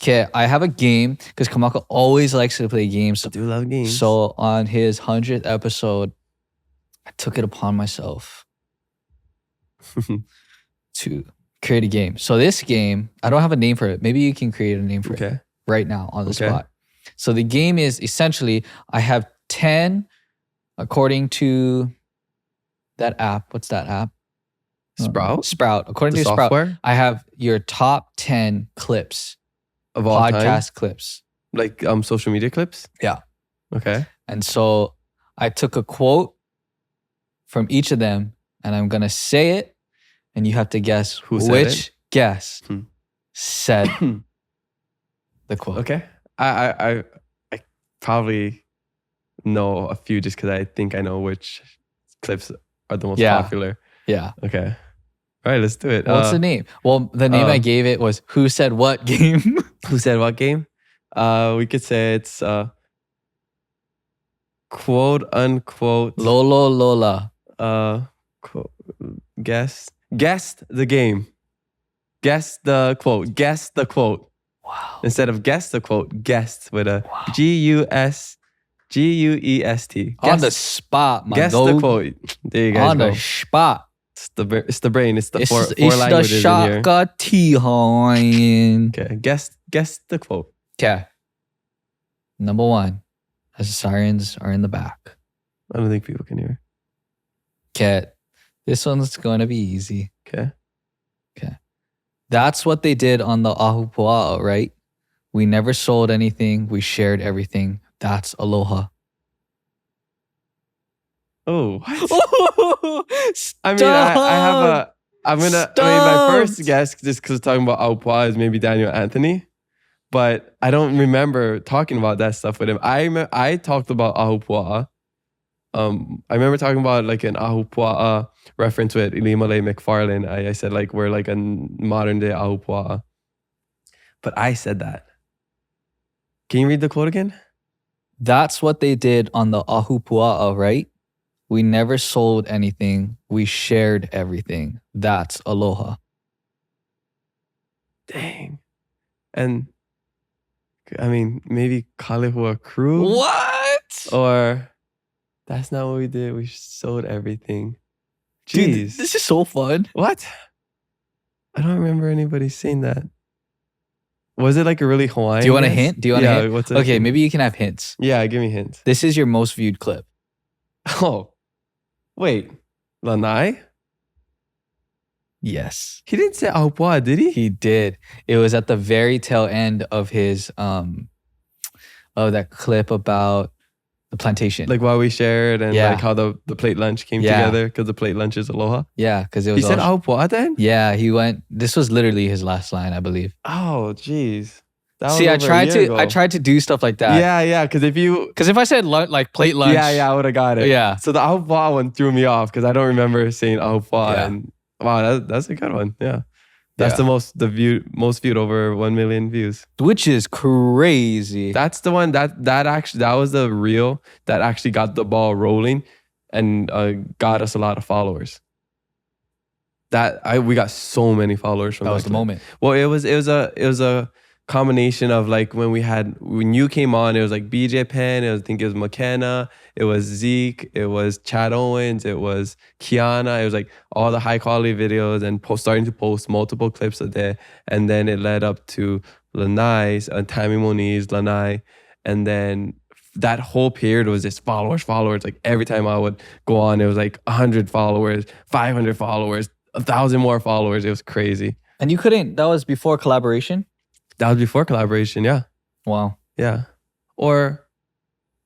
Okay, I have a game because Kamaka always likes to play games. I do love games. So on his 100th episode, I took it upon myself to create a game. So this game, I don't have a name for it. Maybe you can create a name for it right now on the spot. So the game is essentially, I have 10 according to that app. What's that app? Sprout. According to software? Sprout, I have your top 10 clips. Of all podcast time? clips. Like social media clips? Yeah. Okay. And so I took a quote from each of them and I'm going to say it and you have to guess which guest said the quote. Okay. I probably know a few just because I think I know which clips are the most popular. Yeah. Okay. All right, let's do it. What's the name? Well, the name I gave it was Who Said What Game. Who Said What Game? We could say it's quote unquote Lolo Lola. Guess the game. Guess the quote. Guess the quote. Wow. Instead of guess the quote, guessed with a Guest. On the spot, my Guess the quote. There you guys on go. the spot. It's the brain. It's the four it's languages the in here. Shaka Hawaiian. Okay, guess the quote. Okay. Number one, as the sirens are in the back. I don't think people can hear. Okay. This one's going to be easy. Okay. That's what they did on the Ahupua'a, right? We never sold anything. We shared everything. That's Aloha. Oh, what? I mean, my first guess, just because talking about Aupua, is maybe Daniel Anthony, but I don't remember talking about that stuff with him. I talked about Ahupua'a. I remember talking about like an Ahupua'a reference with Ilimale McFarlane. I said like we're like a modern day Ahupua'a, but I said that. Can you read the quote again? That's what they did on the Ahupua'a, right? We never sold anything. We shared everything. That's Aloha. Dang. And I mean, maybe Kalehua Crew? What? Or that's not what we did. We sold everything. Jeez. Dude, this is so fun. What? I don't remember anybody saying that. Was it like a really Hawaiian? Do you want a hint? Do you want a hint? What's okay, maybe you can have hints. Yeah, give me hints. This is your most viewed clip. Oh. Wait, Lanai? Yes. He didn't say Aupua, did he? He did. It was at the very tail end of his of that clip about the plantation. Like why we shared and like how the plate lunch came together because the plate lunch is Aloha. Yeah, because it was. He said Aupua then? Yeah, he went. This was literally his last line, I believe. Oh, jeez. See, I tried to do stuff like that. Yeah, because if I said like plate lunch, I would have got it. Yeah. So the Aupua one threw me off because I don't remember saying Aupua. And wow, that's a good one. Yeah, that's the most viewed over 1 million views, which is crazy. That's the one that was the reel that actually got the ball rolling and got us a lot of followers. We got so many followers from that was the moment. Well, it was a combination of like when you came on, it was like BJ Penn, I think it was McKenna, it was Zeke, it was Chad Owens, it was Kiana, it was like all the high quality videos and starting to post multiple clips a day. And then it led up to Lanai's, Tammy Moniz, Lanai. And then that whole period was just followers. Like every time I would go on, it was like 100 followers, 500 followers, 1,000 more followers. It was crazy. And you couldn't, that was before collaboration? That was before collaboration, yeah. Wow. Yeah. Or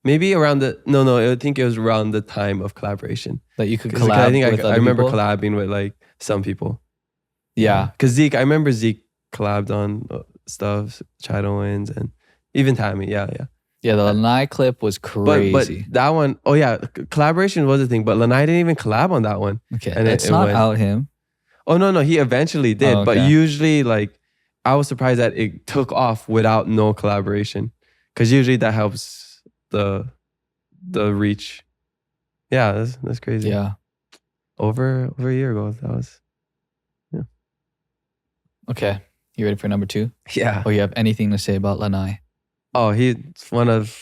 maybe around I think it was around the time of collaboration. That you could collab I remember collabing with like some people. Yeah. Because I remember Zeke collabed on stuff, Chad Owens and even Tammy, yeah. Yeah, the Lanai clip was crazy. But that one, collaboration was a thing, but Lanai didn't even collab on that one. Okay, and it's not out him. Oh, no, he eventually did. Oh, okay. But usually like, I was surprised that it took off without no collaboration, because usually that helps the reach. Yeah, that's crazy. Yeah, over a year ago. That was Okay, You ready for number 2? Yeah. Or you have anything to say about Lanai? Oh, he's one of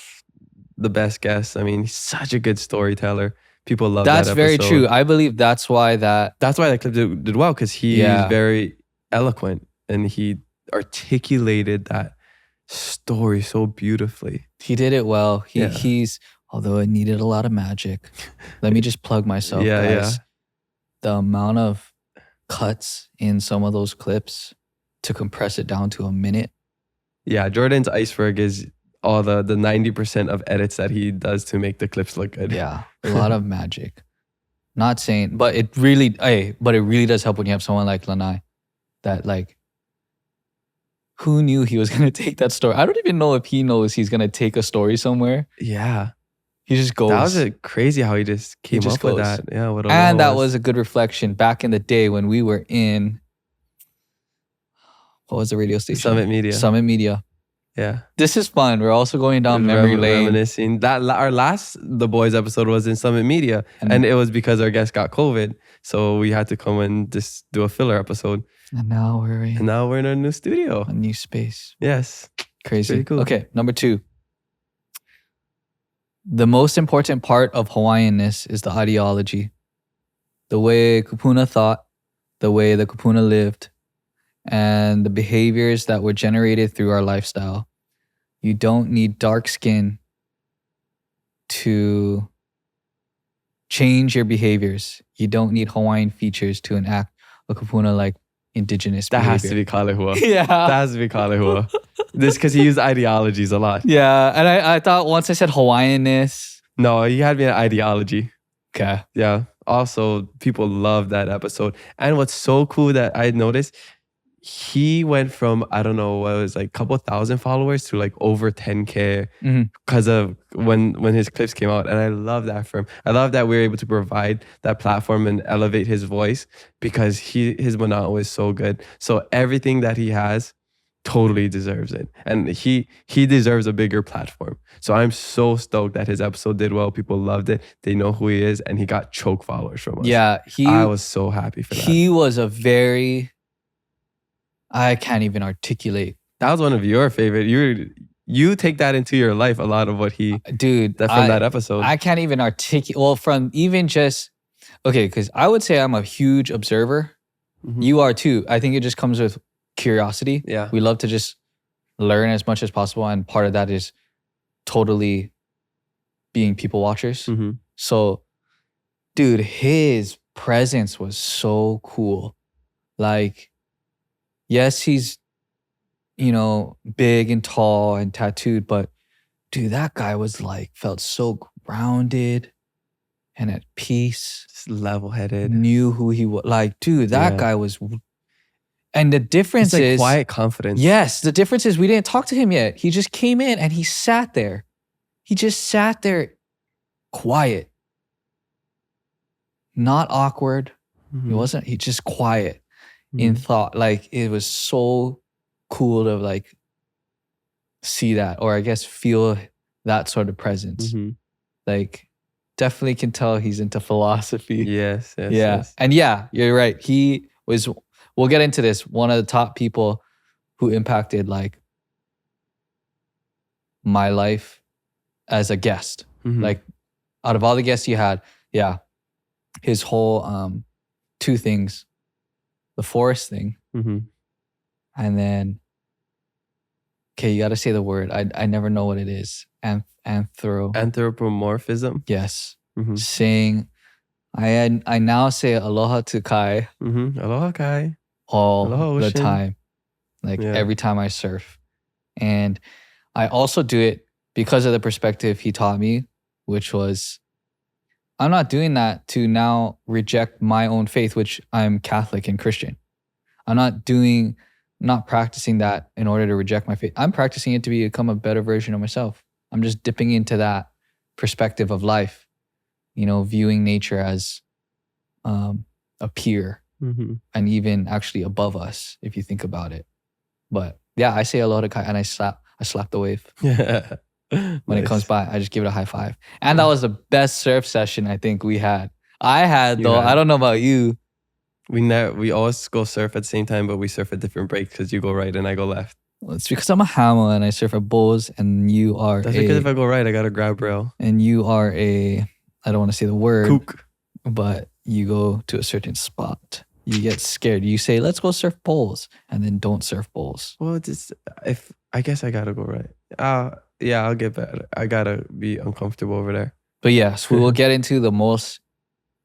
the best guests. I mean, he's such a good storyteller. People love that That's episode. very true. I believe that's why that clip did well, because he's very eloquent and he articulated that story so beautifully. He did it well. He's, although it needed a lot of magic. Let me just plug myself, guys. The amount of cuts in some of those clips to compress it down to a minute. Yeah, Jordan's iceberg is all the 90% of edits that he does to make the clips look good. Yeah, a lot of magic. Not saying, but it really does help when you have someone like Lanai that like, who knew he was going to take that story? I don't even know if he knows he's going to take a story somewhere. Yeah. He just goes. That was crazy how he just came up with that. Yeah, what and that was a good reflection back in the day when we were in, what was the radio station? Summit Media. Yeah. This is fun. We're also going down memory lane. Reminiscing. Our last The Boys episode was in Summit Media. And it was because our guest got COVID. So we had to come and just do a filler episode. And now we're in our new studio. A new space. Yes. Crazy. Pretty cool. Okay, number 2. The most important part of Hawaiianness is the ideology. The way Kupuna thought, the way the Kupuna lived, and the behaviors that were generated through our lifestyle. You don't need dark skin to change your behaviors. You don't need Hawaiian features to enact a Kupuna like indigenous behavior. That has to be Kalehua. Yeah. That has to be Kalehua. This because he used ideologies a lot. Yeah, and I thought once I said Hawaiianness. No, he had me an ideology. Okay. Yeah. Also, people love that episode. And what's so cool that I noticed, he went from, I don't know, what it was like a couple thousand followers to like over 10K because of when his clips came out. And I love that for him. I love that we were able to provide that platform and elevate his voice because his mana'o is so good. So everything that he has totally deserves it. And he deserves a bigger platform. So I'm so stoked that his episode did well. People loved it. They know who he is. And he got choke followers from us. Yeah. I was so happy for that. He was a very... I can't even articulate. That was one of your favorite. You take that into your life, a lot of what he did from that episode. I can't even articulate. Well, from even just, okay, because I would say I'm a huge observer. Mm-hmm. You are too. I think it just comes with curiosity. Yeah. We love to just learn as much as possible. And part of that is totally being people watchers. Mm-hmm. So, dude, his presence was so cool. Like, yes, he's, big and tall and tattooed, but dude, that guy was like, felt so grounded and at peace. Just level-headed. Knew who he was. Like, dude, that guy was... And the difference is... quiet confidence. Yes, the difference is we didn't talk to him yet. He just came in and he sat there. He just sat there quiet. Not awkward. Mm-hmm. He just quiet. In thought. Like, it was so cool to like see that, or I guess feel that sort of presence. Mm-hmm. Like, definitely can tell he's into philosophy. Yes. And yeah, you're right. He was, we'll get into this, one of the top people who impacted like my life as a guest. Mm-hmm. Like, out of all the guests you had, his whole 2 things. The forest thing. Mm-hmm. And then, okay, you got to say the word. I never know what it is. Anthropomorphism. Yes. Mm-hmm. Saying, I now say aloha to Kai. Mm-hmm. Aloha Kai. All the time. Like every time I surf. And I also do it because of the perspective he taught me, which was, I'm not doing that to now reject my own faith, which I'm Catholic and Christian. I'm not practicing that in order to reject my faith. I'm practicing it to become a better version of myself. I'm just dipping into that perspective of life, viewing nature as a peer and even actually above us, if you think about it. But yeah, I say aloha to Kai and I slap the wave. Yeah. When it comes by, I just give it a high five. And that was the best surf session I think we had. I don't know about you. We always go surf at the same time, but we surf at different breaks because you go right and I go left. Well, it's because I'm a hammer and I surf at bowls, and you are That's because if I go right, I gotta grab rail. and you are I don't want to say the word, Kook. but you go to a certain spot. You get scared. You say, let's go surf bowls, and then don't surf bowls. Well, if I guess I gotta go right. Yeah, I'll get better. I gotta be uncomfortable over there. But yes, we will get into the most,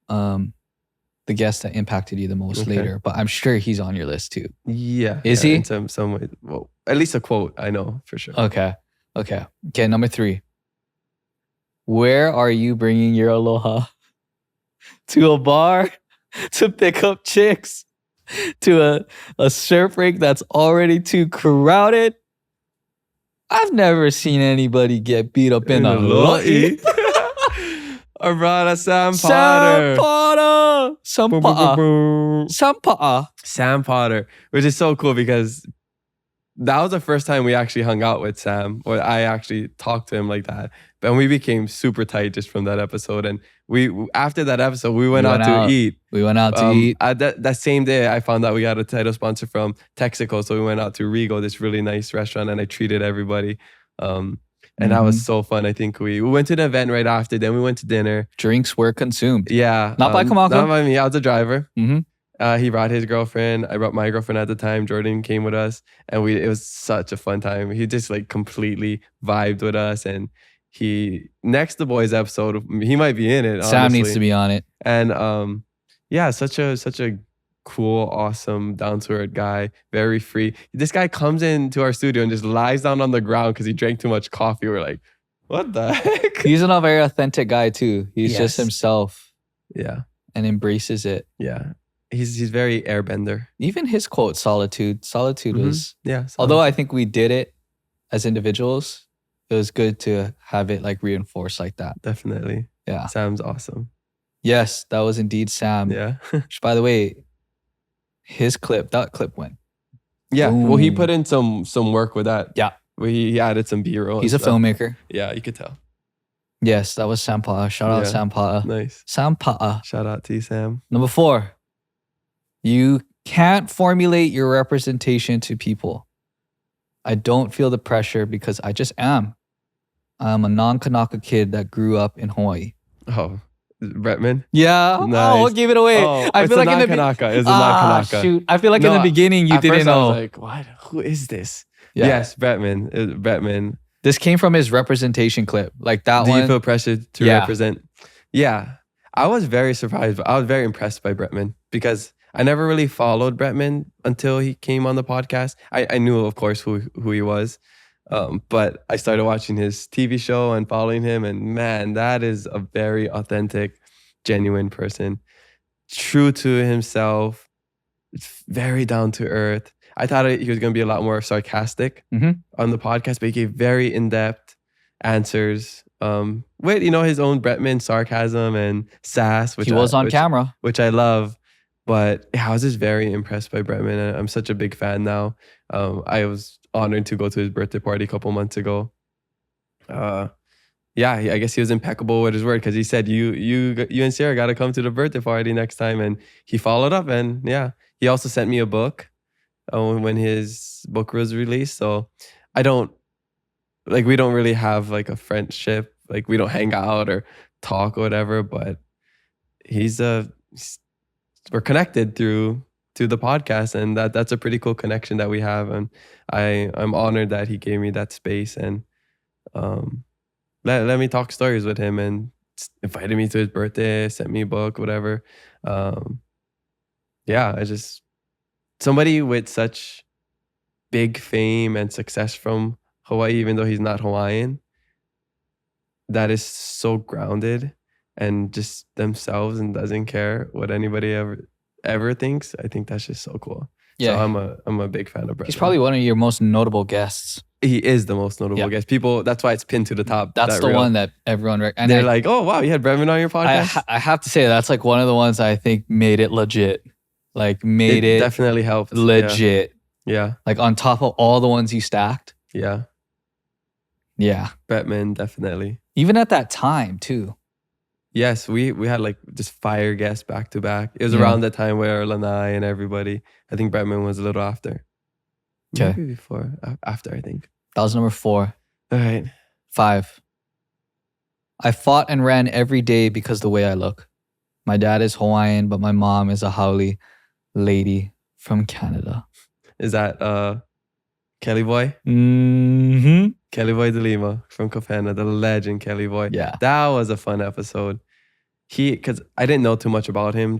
the guest that impacted you the most later. But I'm sure he's on your list too. Yeah. Is he? In some way. Well, at least a quote, I know for sure. Okay. Number 3. Where are you bringing your aloha? To a bar? To pick up chicks? To a surf rink that's already too crowded? I've never seen anybody get beat up in a lo'i. Our brother Sam Potter. Sam Potter, which is so cool because that was the first time we actually hung out with Sam, or I actually talked to him like that. But we became super tight just from that episode. And after that episode, we went out to eat. We went out to eat. That same day, I found out we got a title sponsor from Texaco. So we went out to Rigo, this really nice restaurant, and I treated everybody. And that was so fun. I think we went to the event right after. Then we went to dinner. Drinks were consumed. Yeah. Not by Kamako. Not by me. I was the driver. Mm-hmm. He brought his girlfriend. I brought my girlfriend at the time. Jordan came with us. And it was such a fun time. He just like completely vibed with us. And next The Boys episode, he might be in it. Sam needs to be on it. And yeah, such a cool, awesome, down-to-earth guy, very free. This guy comes into our studio and just lies down on the ground because he drank too much coffee. We're like, what the heck? He's a very authentic guy too. He's just himself. Yeah. And embraces it. Yeah. He's very airbender. Even his quote, solitude. Solitude was, solitude. Although I think we did it as individuals, it was good to have it like reinforced like that. Definitely. Yeah. Sam's awesome. Yes, that was indeed Sam. Yeah. Which, by the way, that clip went. Yeah. Boom. Well, he put in some work with that. Yeah. He added some B-roll. He's a filmmaker. Yeah, you could tell. Yes, that was Sam Pa'a. Shout out Sam Pa'a. Nice. Sam Pa'a. Shout out to you, Sam. Number 4. You can't formulate your representation to people. I don't feel the pressure because I just am. I'm a non-Kanaka kid that grew up in Hawaii. Oh, Bretman? Yeah. Nice. Oh, give it away. I feel like in the Kanaka. It's a non-Kanaka. Shoot. I feel like in the beginning you didn't know. I was like, what? Who is this? Yeah. Yes, Bretman. Bretman. This came from his representation clip. Like that one. Do you feel pressure to represent? Yeah. I was very surprised, but I was very impressed by Bretman because I never really followed Bretman until he came on the podcast. I knew, of course, who he was. But I started watching his TV show and following him. And man, that is a very authentic, genuine person. True to himself. Very down to earth. I thought he was going to be a lot more sarcastic on the podcast, but he gave very in-depth answers with, his own Bretman sarcasm and sass. Which he was on camera. Which I love. But yeah, I was just very impressed by Bretman. I'm such a big fan now. I was honored to go to his birthday party a couple months ago. Yeah, I guess he was impeccable with his word because he said, you and Sarah got to come to the birthday party next time. And he followed up. And yeah, he also sent me a book when his book was released. So we don't really have like a friendship. Like we don't hang out or talk or whatever, but we're connected through the podcast, and that's a pretty cool connection that we have. And I'm honored that he gave me that space and let me talk stories with him and invited me to his birthday, sent me a book, whatever. Yeah, somebody with such big fame and success from Hawaii, even though he's not Hawaiian, that is so grounded and just themselves and doesn't care what anybody ever thinks. I think that's just so cool. Yeah, so I'm a big fan of Brett. He's probably one of your most notable guests. He is the most notable guest. People, that's why it's pinned to the top. That's the one that everyone and they're like, oh wow, you had Bretman on your podcast. I have to say that's like one of the ones I think made it legit. Like made it definitely helped. Legit. Yeah. Like on top of all the ones you stacked. Yeah. Yeah. Bretman, definitely. Even at that time too. Yes, we had like just fire guests back to back. It was Yeah. around the time where Lanai and everybody. I think Bretman was a little after. Okay. Maybe before, after, I think. That was number 4. All right. 5. I fought and ran every day because the way I look. My dad is Hawaiian, but my mom is a haole lady from Canada. Is that Kelly Boy? Mm-hmm. Kelly Boy de Lima from Copena, the legend Kelly Boy. Yeah. That was a fun episode. Because I didn't know too much about him.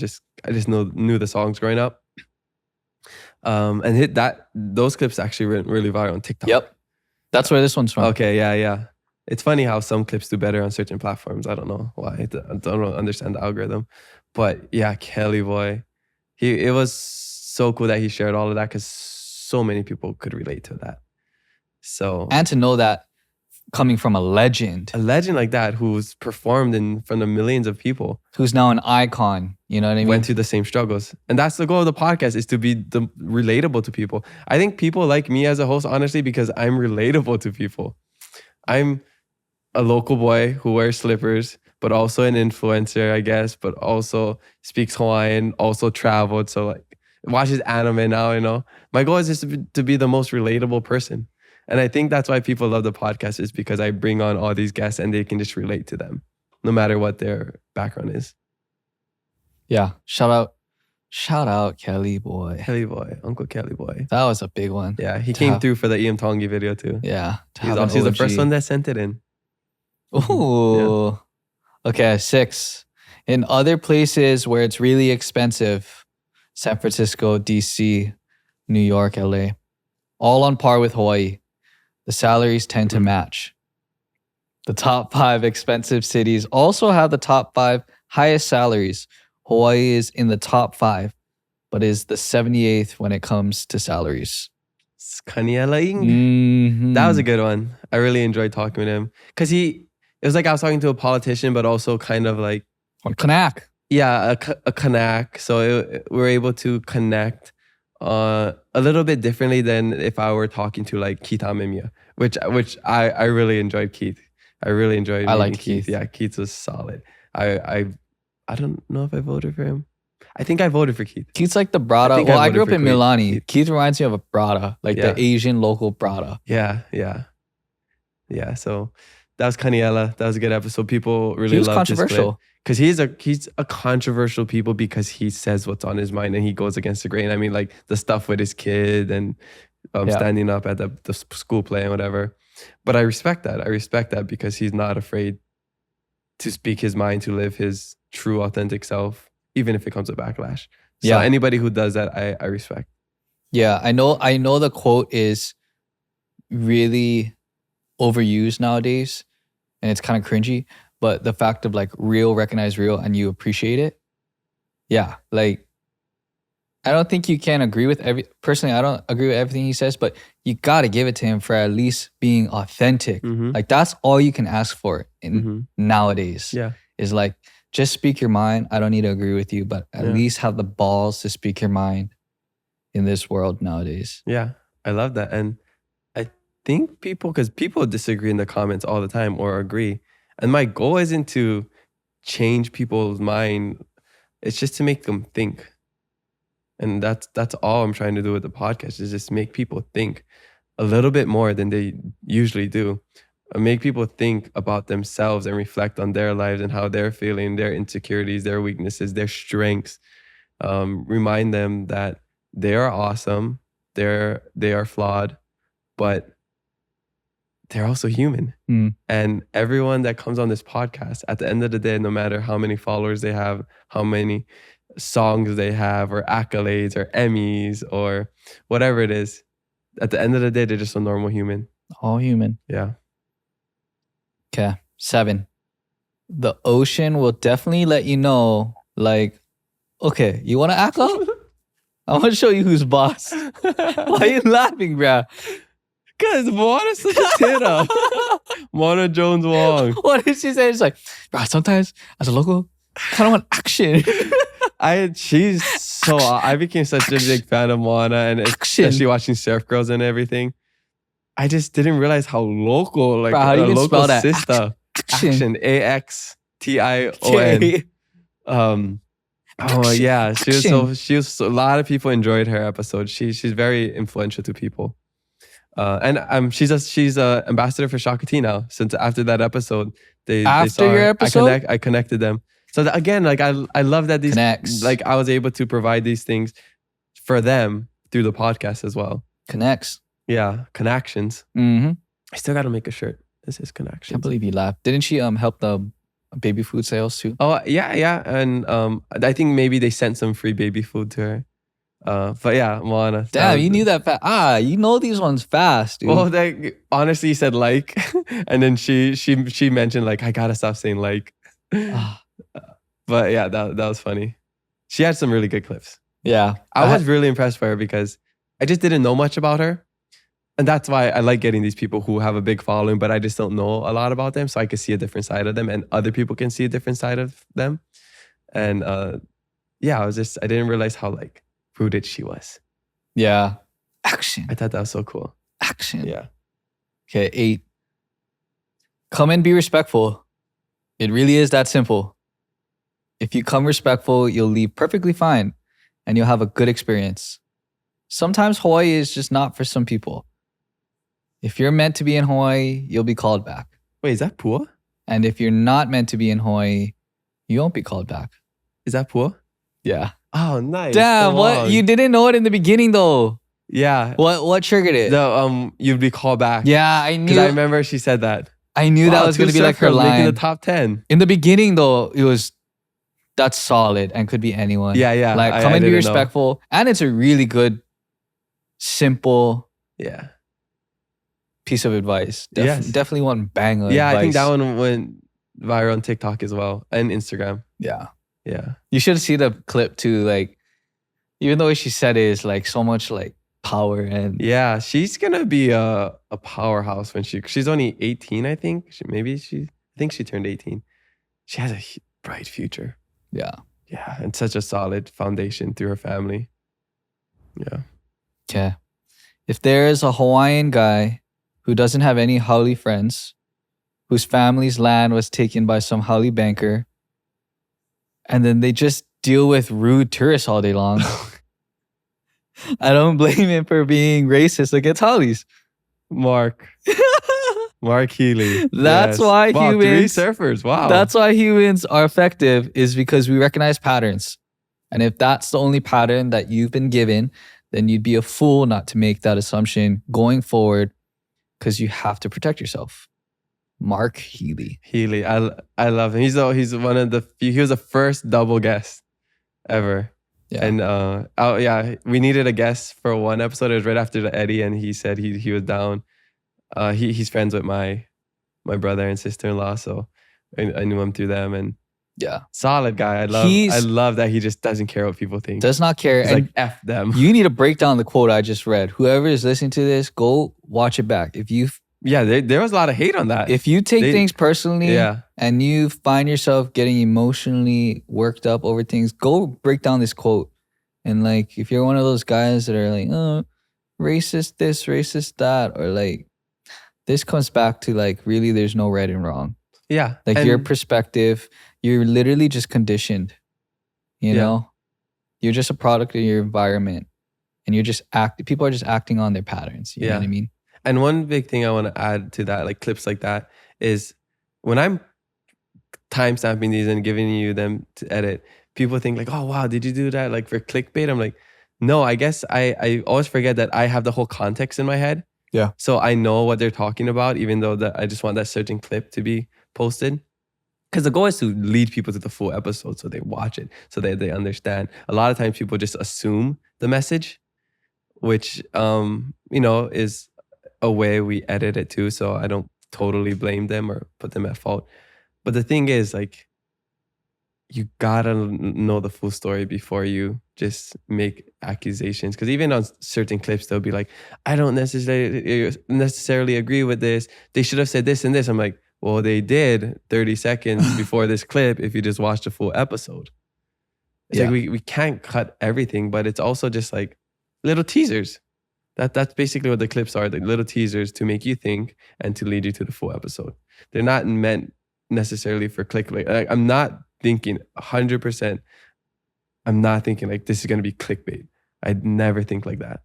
I just knew the songs growing up. And those clips actually went really viral on TikTok. Yep. That's where this one's from. Okay, yeah. It's funny how some clips do better on certain platforms. I don't know why. I don't understand the algorithm. But yeah, Kelly Boy. It was so cool that he shared all of that because so many people could relate to that. So, and to know that coming from a legend like that who's performed in front of millions of people, who's now an icon, you know what I mean? Went through the same struggles. And that's the goal of the podcast, is to be relatable to people. I think people like me as a host, honestly, because I'm relatable to people. I'm a local boy who wears slippers, but also an influencer, I guess, but also speaks Hawaiian, also traveled. So like watches anime now, you know. My goal is just to be the most relatable person. And I think that's why people love the podcast, is because I bring on all these guests and they can just relate to them, no matter what their background is. Yeah. Shout out Kelly Boy. Kelly Boy, Uncle Kelly Boy. That was a big one. Yeah, he came through for the Iam Tongi video too. Yeah. He's the first one that sent it in. Ooh. Yeah. Okay, 6. In other places where it's really expensive, San Francisco, DC, New York, LA, all on par with Hawaii. The salaries tend to match. The top 5 expensive cities also have the top 5 highest salaries. Hawaii is in the top 5, but is the 78th when it comes to salaries. Mm-hmm. That was a good one. I really enjoyed talking with him. Because it was like I was talking to a politician, but also kind of like... A Kanak. Yeah, a Kanak. So we were able to connect a little bit differently than if I were talking to like Keith Amemiya, which I really enjoyed Keith. I really enjoyed meeting Keith. Yeah, Keith was solid. I don't know if I voted for him. I think I voted for Keith. Keith's like the Brada. Well, I grew up in Milani. Keith reminds me of a Brada, like the Asian local Brada. Yeah. So that was Kaniela. That was a good episode. People really loved his clip. Because he's a controversial people because he says what's on his mind and he goes against the grain. I mean, like the stuff with his kid and standing up at the school play and whatever. But I respect that. I respect that because he's not afraid to speak his mind, to live his true, authentic self, even if it comes with backlash. So anybody who does that, I respect. Yeah, I know the quote is really overused nowadays and it's kind of cringy. But the fact of like real, recognize real, and you appreciate it. Yeah, like I don't think you can agree with personally, I don't agree with everything he says, but you got to give it to him for at least being authentic. Mm-hmm. Like that's all you can ask for nowadays. Yeah. Is like, just speak your mind. I don't need to agree with you, but at least have the balls to speak your mind in this world nowadays. Yeah, I love that. And I think because people disagree in the comments all the time or agree. And my goal isn't to change people's mind. It's just to make them think. And that's all I'm trying to do with the podcast, is just make people think a little bit more than they usually do. Make people think about themselves and reflect on their lives and how they're feeling, their insecurities, their weaknesses, their strengths. Remind them that they are awesome. They are flawed, but they're also human. And everyone that comes on this podcast, at the end of the day, no matter how many followers they have, how many songs they have, or accolades, or Emmys, or whatever it is, at the end of the day, they're just a normal human. All human. Yeah. Okay. 7. The ocean will definitely let you know, like, okay, you want to act up? I want to show you who's boss. Why are you laughing, bruh? Because Moana's such a titter. Moana Jones Wong. What did she say? It's like, bro, sometimes as a local, I kind of want action. I became such a big fan of Moana, and especially watching Surf Girls and everything. I just didn't realize how local, like, bro, how do you local spell that? Sister. Action. AXTION. Tion. Okay. Oh yeah, Action. a lot of people enjoyed her episode. She's very influential to people. And she's a ambassador for Shakti now. Since after that episode, they After saw your her. episode? I connected them. So again, like I love that these Connects. like I was able to provide these things for them through the podcast as well. Connects. Yeah, connections. Mm-hmm. I still got to make a shirt. This is connections. Can't believe you laughed. Didn't she help the baby food sales too? Oh yeah, and I think maybe they sent some free baby food to her. But yeah, Moana. Damn, you knew that fast. You know these ones fast, dude. Well, they honestly said like, and then she mentioned like I gotta stop saying like. But yeah, that was funny. She had some really good clips. Yeah, I was really impressed by her because I just didn't know much about her. And that's why I like getting these people who have a big following, but I just don't know a lot about them. So I can see a different side of them and other people can see a different side of them. And yeah, I didn't realize how like rooted she was. Yeah. Action. I thought that was so cool. Action. Yeah. Okay, 8. Come and be respectful. It really is that simple. If you come respectful, you'll leave perfectly fine and you'll have a good experience. Sometimes Hawaii is just not for some people. If you're meant to be in Hawaii, you'll be called back. Wait, is that Pua? And if you're not meant to be in Hawaii, you won't be called back. Is that Pua? Yeah. Oh, nice. Damn, so what? long. You didn't know it in the beginning though. Yeah. What triggered it? You'd be called back. Yeah, I knew. Because I remember she said that. I knew that was going to be like her line. Making the top 10. In the beginning though, that's solid and could be anyone. Yeah. Like come and be respectful. And it's a really good, simple piece of advice. Yes. Definitely one banger. Yeah, advice. I think that one went viral on TikTok as well and Instagram. Yeah. Yeah. You should see the clip too. Like, even the way she said it is like so much like power and yeah, she's gonna be a powerhouse when she's only 18, I think. I think she turned 18. She has a bright future. Yeah. Yeah, and such a solid foundation through her family. Yeah. Okay. If there is a Hawaiian guy who doesn't have any haole friends, whose family's land was taken by some haole banker, and then they just deal with rude tourists all day long, I don't blame him for being racist against haoles. Mark Healy. That's why humans. 3 surfers. Wow. That's why humans are effective, is because we recognize patterns. And if that's the only pattern that you've been given, then you'd be a fool not to make that assumption going forward, because you have to protect yourself. Mark Healy. I love him. He's one of the few. He was the first double guest ever. Yeah. And we needed a guest for one episode. It was right after the Eddie, and he said he was down. He's friends with my brother and sister-in-law, so I knew him through them. And yeah, solid guy. I love that he just doesn't care what people think. Does not care. He's and like F them. You need to break down the quote I just read. Whoever is listening to this, go watch it back. There was a lot of hate on that. If you take things personally, yeah, and you find yourself getting emotionally worked up over things, go break down this quote. And like, if you're one of those guys that are like, oh, racist this, racist that, or like, this comes back to like, really, there's no right and wrong. Yeah. Like your perspective, you're literally just conditioned, you know? You're just a product of your environment, and you're just people are just acting on their patterns. You know what I mean? And one big thing I want to add to that, like clips like that, is when I'm timestamping these and giving you them to edit, people think like, oh, wow, did you do that like for clickbait? I'm like, no, I guess I always forget that I have the whole context in my head. Yeah. So I know what they're talking about, even though I just want that certain clip to be posted. Because the goal is to lead people to the full episode so they watch it, so that they understand. A lot of times people just assume the message, which, is a way we edit it too. So I don't totally blame them or put them at fault. But the thing is, like, you gotta know the full story before you just make accusations. Because even on certain clips, they'll be like, I don't necessarily agree with this. They should have said this and this. I'm like, well, they did 30 seconds before this clip if you just watch the full episode. It's like we can't cut everything, but it's also just like little teasers. That's basically what the clips are, the little teasers to make you think and to lead you to the full episode. They're not meant necessarily for clickbait. Like, I'm not thinking 100%. I'm not thinking like this is going to be clickbait. I'd never think like that.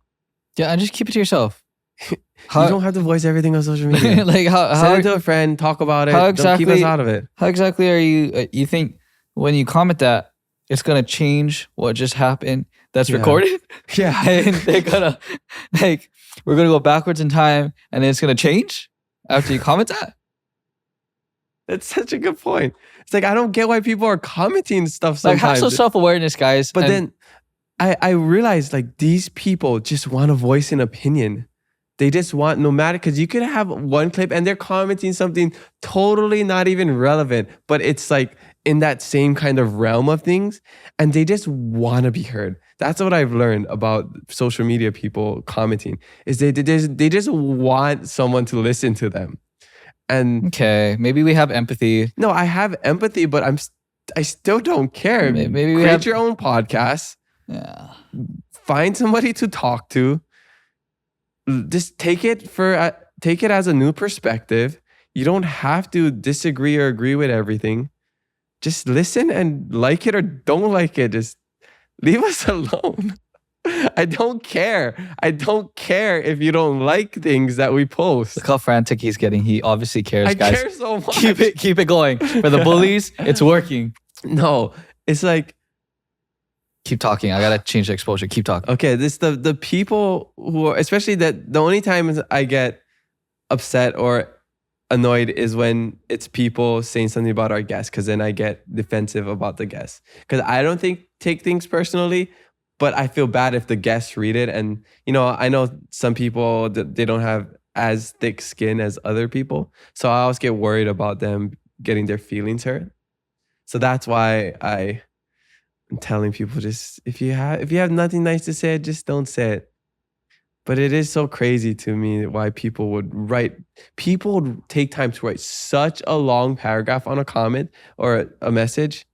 Yeah, and just keep it to yourself. You don't have to voice everything on social media. Like send it to a friend, talk about it. Don't keep us out of it. How exactly are you? You think when you comment that it's gonna change what just happened? That's recorded. Yeah, and they're gonna like we're gonna go backwards in time, and then it's gonna change after you comment that. That's such a good point. It's like I don't get why people are commenting stuff sometimes. Like have some self-awareness, guys. But then I realized like these people just want to voice an opinion. They just want, no matter, because you could have one clip and they're commenting something totally not even relevant, but it's like in that same kind of realm of things, and they just want to be heard. That's what I've learned about social media people commenting, is they just want someone to listen to them. And okay, maybe we have empathy. No, I have empathy, but I still don't care. Maybe we create your own podcast. Yeah. Find somebody to talk to. Just take it as a new perspective. You don't have to disagree or agree with everything. Just listen and like it or don't like it. Just leave us alone. I don't care. I don't care if you don't like things that we post. Look how frantic he's getting. He obviously cares, guys. I care so much. Keep it going. For the bullies, it's working. No, it's like, keep talking. I gotta change the exposure. Keep talking. Okay, this the people who are, especially that the only times I get upset or annoyed is when it's people saying something about our guests, because then I get defensive about the guests. Because I don't take things personally, but I feel bad if the guests read it. And I know some people that they don't have as thick skin as other people, so I always get worried about them getting their feelings hurt. So that's why I'm telling people, just if you have nothing nice to say, just don't say it. But it is so crazy to me why people would take time to write such a long paragraph on a comment or a message.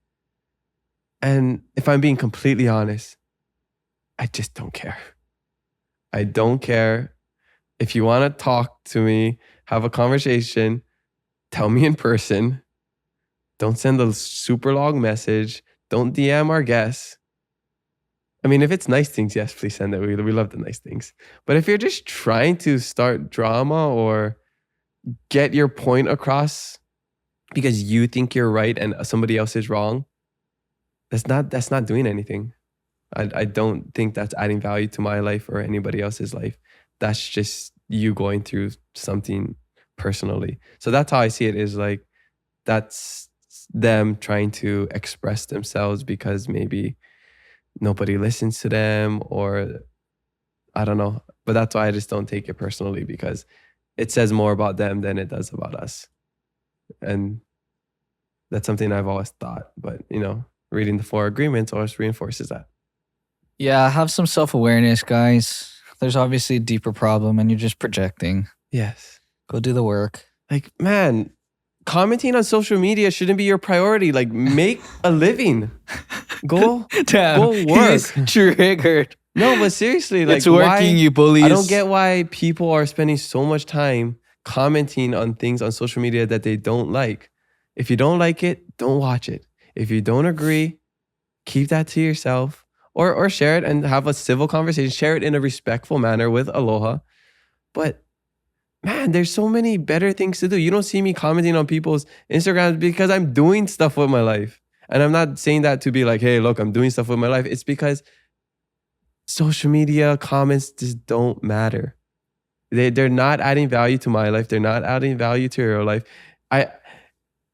And if I'm being completely honest, I just don't care. I don't care. If you want to talk to me, have a conversation, tell me in person. Don't send a super long message. Don't DM our guests. I mean, if it's nice things, yes, please send it. We love the nice things. But if you're just trying to start drama or get your point across because you think you're right and somebody else is wrong, that's not doing anything. I don't think that's adding value to my life or anybody else's life. That's just you going through something personally. So that's how I see it, is like, that's them trying to express themselves because maybe nobody listens to them, or I don't know. But that's why I just don't take it personally, because it says more about them than it does about us. And that's something I've always thought. But, reading the 4 agreements always reinforces that. Yeah, have some self-awareness, guys. There's obviously a deeper problem and you're just projecting. Yes. Go do the work. Like, man, commenting on social media shouldn't be your priority. Like, make a living. Go work. He's triggered. No, but seriously, like, it's working, you bullies. I don't get why people are spending so much time commenting on things on social media that they don't like. If you don't like it, don't watch it. If you don't agree, keep that to yourself, or share it and have a civil conversation. Share it in a respectful manner with Aloha. But man, there's so many better things to do. You don't see me commenting on people's Instagrams because I'm doing stuff with my life. And I'm not saying that to be like, hey, look, I'm doing stuff with my life. It's because social media comments just don't matter. They're not adding value to my life. They're not adding value to your life. I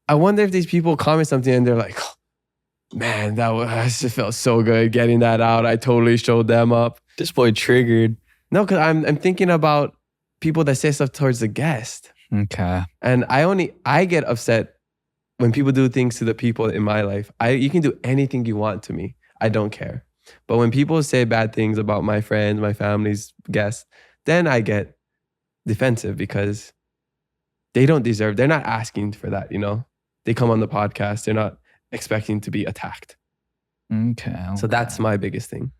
wonder if these people comment something and they're like, oh, man, I just felt so good getting that out. I totally showed them up. This boy triggered. No, because I'm thinking about people that say stuff towards the guest. Okay. And I get upset when people do things to the people in my life. You can do anything you want to me. I don't care. But when people say bad things about my friends, my family's guests, then I get defensive because they don't deserve, they're not asking for that, They come on the podcast, they're not expecting to be attacked. Okay. So that's my biggest thing.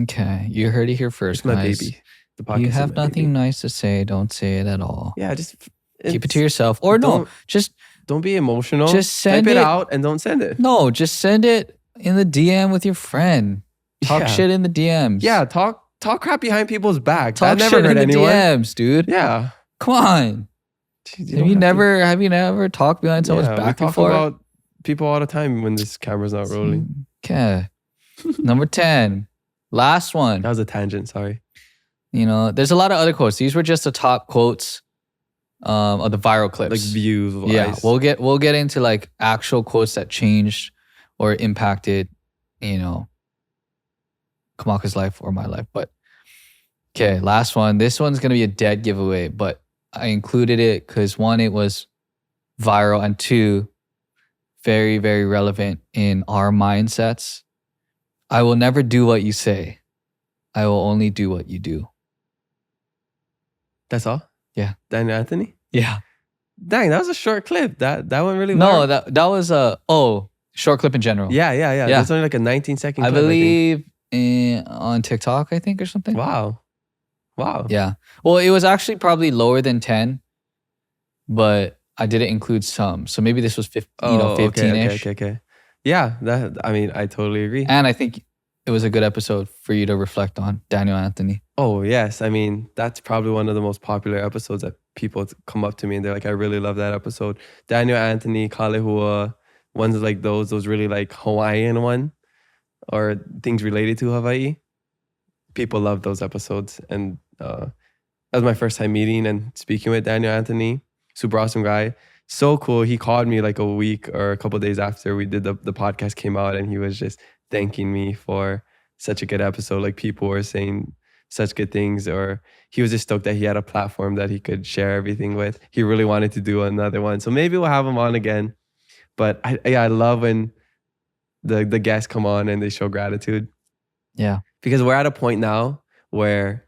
Okay. You heard it here first, it's my guys. baby. The podcast you have nothing baby. nice to say, don't say it at all. Yeah, just keep it to yourself. Or no, just Don't be emotional. Just send Type it it out and don't send it. No, just send it in the DM with your friend. Talk shit in the DMs. Yeah, talk crap behind people's back. Talk never shit hurt in the anyone. DMs, dude. Yeah. Come on. Jeez, Have you never talked behind someone's back we before? talk about people all the time when this camera's not rolling. Okay. Number 10. Last one. That was a tangent, sorry. There's a lot of other quotes. These were just the top quotes of the viral clips. Like views wise. Yeah, we'll get into like actual quotes that changed or impacted, Kamaka's life or my life. But okay, last one. This one's gonna be a dead giveaway, but I included it because one, it was viral, and two, very, very relevant in our mindsets. I will never do what you say. I will only do what you do. That's all? Yeah. Daniel Anthony? Yeah. Dang, that was a short clip. That went really well. well. No, that was a short clip in general. Yeah. That's only like a 19-second clip. I believe on TikTok, I think, or something. Wow. Yeah. Well, it was actually probably lower than 10, but I didn't include some. So maybe this was 15-ish. Okay. Yeah, I totally agree. And I think it was a good episode for you to reflect on, Daniel Anthony. Oh, yes. That's probably one of the most popular episodes that people come up to me and they're like, I really love that episode. Daniel Anthony, Kalehua, ones like those really like Hawaiian one or things related to Hawaii. People love those episodes. And that was my first time meeting and speaking with Daniel Anthony. Super awesome guy. So cool. He called me like a week or a couple of days after we did the podcast came out, and he was just thanking me for such a good episode. Like people were saying such good things, or he was just stoked that he had a platform that he could share everything with. He really wanted to do another one. So maybe we'll have him on again. But I love when the guests come on and they show gratitude. Yeah. Because we're at a point now where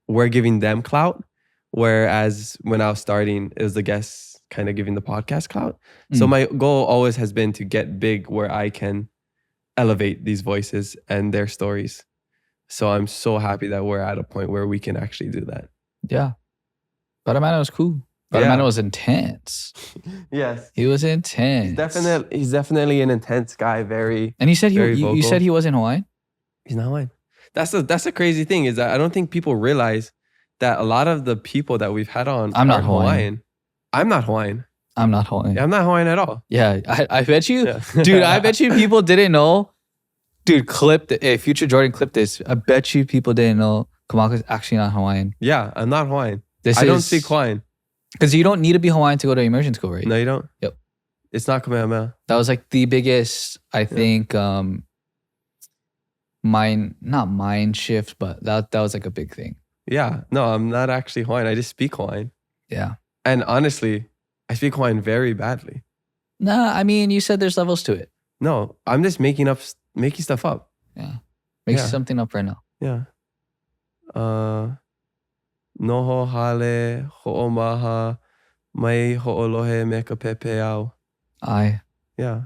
we're giving them clout. Whereas when I was starting, it was the guests kind of giving the podcast clout. So my goal always has been to get big where I can elevate these voices and their stories. So I'm so happy that we're at a point where we can actually do that. Yeah. Badamano was cool. Badamano was intense. Yes. He was intense. He's definitely an intense guy. And you said you said he wasn't Hawaiian? He's not Hawaiian. That's the crazy thing is that I don't think people realize that a lot of the people that we've had on are not Hawaiian. I'm not Hawaiian. I'm not Hawaiian. Yeah, I'm not Hawaiian at all. Yeah, I bet you, dude, I bet you people didn't know. Dude, Future Jordan clipped this. I bet you people didn't know Kamaka's actually not Hawaiian. Yeah, I'm not Hawaiian. I don't speak Hawaiian. Because you don't need to be Hawaiian to go to immersion school, right? No, you don't. Yep. It's not Kamehameha. That was like the biggest, I think, not mind shift, but that was like a big thing. Yeah. No, I'm not actually Hawaiian. I just speak Hawaiian. Yeah. And honestly, I speak Hawaiian very badly. Nah, I mean, you said there's levels to it. No, I'm just making stuff up. Yeah. Make something up right now. Yeah. Noho hale ho'omaha mai ho'olohe me ka pepe au. Yeah.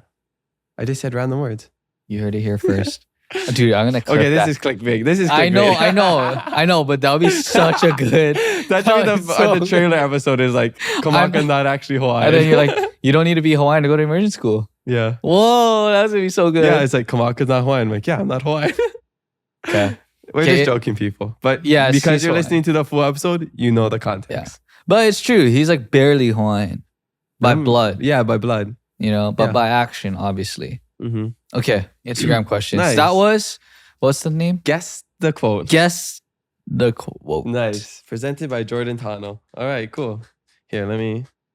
I just said random words. You heard it here first. Dude, I'm gonna clip this is clickbait. This is clickbait. I know, but that would be such a good. That should be the trailer episode is like Kamaka not actually Hawaiian. And then you're like, you don't need to be Hawaiian to go to immersion school. Yeah. Whoa, that's gonna be so good. Yeah, it's like Kamaka's not Hawaiian. I'm like, yeah, I'm not Hawaiian. Okay. We're just joking, people. But yeah, because you're listening to the full episode, you know the context. Yeah. But it's true. He's like barely Hawaiian by blood. Yeah, by blood. But by action, obviously. Mm-hmm. Okay, Instagram questions. Nice. That was, what's the name? Guess the quote. Guess the quote. Nice. Presented by Jordan Tano. All right, cool. Here, let me